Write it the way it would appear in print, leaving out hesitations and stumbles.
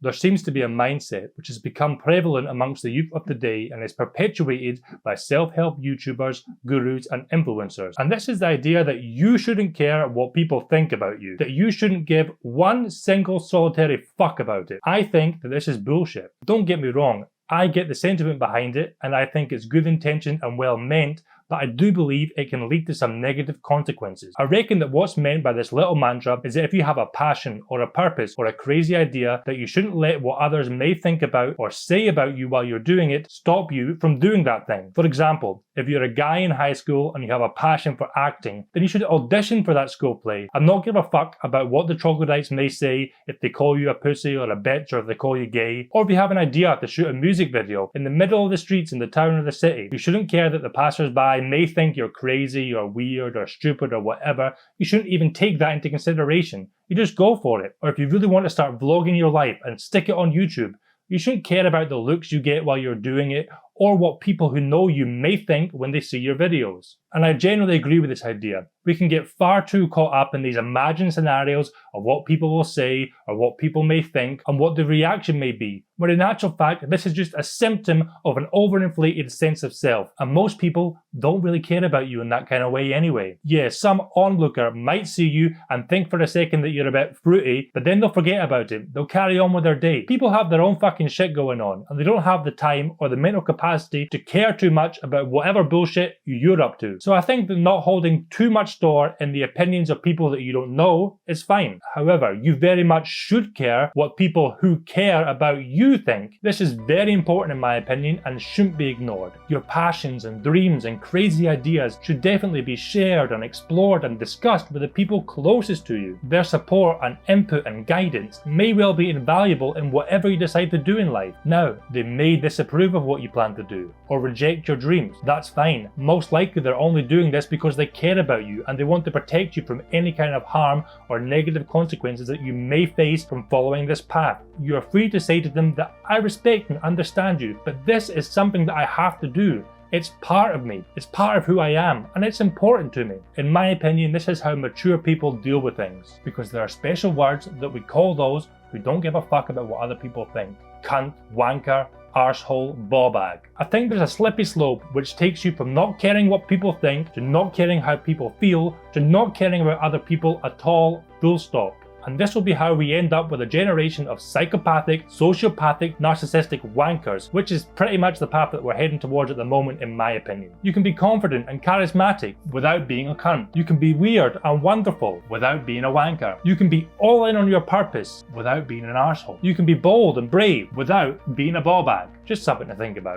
There seems to be a mindset which has become prevalent amongst the youth of today and is perpetuated by self-help YouTubers, gurus, and influencers. And this is the idea that you shouldn't care what people think about you, that you shouldn't give one single solitary fuck about it. I think that this is bullshit. Don't get me wrong, I get the sentiment behind it, and I think it's good intention and well meant, but I do believe it can lead to some negative consequences. I reckon that what's meant by this little mantra is that if you have a passion or a purpose or a crazy idea, that you shouldn't let what others may think about or say about you while you're doing it stop you from doing that thing. For example, if you're a guy in high school and you have a passion for acting, then you should audition for that school play and not give a fuck about what the troglodytes may say if they call you a pussy or a bitch or if they call you gay. Or if you have an idea to shoot a music video in the middle of the streets in the town or the city, you shouldn't care that the passers-by may think you're crazy or weird or stupid or whatever. You shouldn't even take that into consideration. You just go for it. Or if you really want to start vlogging your life and stick it on YouTube, you shouldn't care about the looks you get while you're doing it or what people who know you may think when they see your videos. And I generally agree with this idea. We can get far too caught up in these imagined scenarios of what people will say or what people may think and what the reaction may be, when in actual fact this is just a symptom of an overinflated sense of self, and most people don't really care about you in that kind of way anyway. Yeah, some onlooker might see you and think for a second that you're a bit fruity, but then they'll forget about it. They'll carry on with their day. People have their own fucking shit going on, and they don't have the time or the mental capacity to care too much about whatever bullshit you're up to. So I think that not holding too much store in the opinions of people that you don't know is fine. However, you very much should care what people who care about you think. This is very important in my opinion and shouldn't be ignored. Your passions and dreams and crazy ideas should definitely be shared and explored and discussed with the people closest to you. Their support and input and guidance may well be invaluable in whatever you decide to do in life. Now, they may disapprove of what you plan to do or reject your dreams. That's fine. Most likely they're only doing this because they care about you and they want to protect you from any kind of harm or negative consequences that you may face from following this path. You are free to say to them that I respect and understand you, but this is something that I have to do. It's part of me, it's part of who I am, and it's important to me. In my opinion, this is how mature people deal with things, because there are special words that we call those who don't give a fuck about what other people think. Cunt, wanker, arsehole, ballbag. I think there's a slippery slope which takes you from not caring what people think, to not caring how people feel, to not caring about other people at all, full stop. And this will be how we end up with a generation of psychopathic, sociopathic, narcissistic wankers, which is pretty much the path that we're heading towards at the moment in my opinion. You can be confident and charismatic without being a cunt. You can be weird and wonderful without being a wanker. You can be all in on your purpose without being an arsehole. You can be bold and brave without being a ballbag. Just something to think about.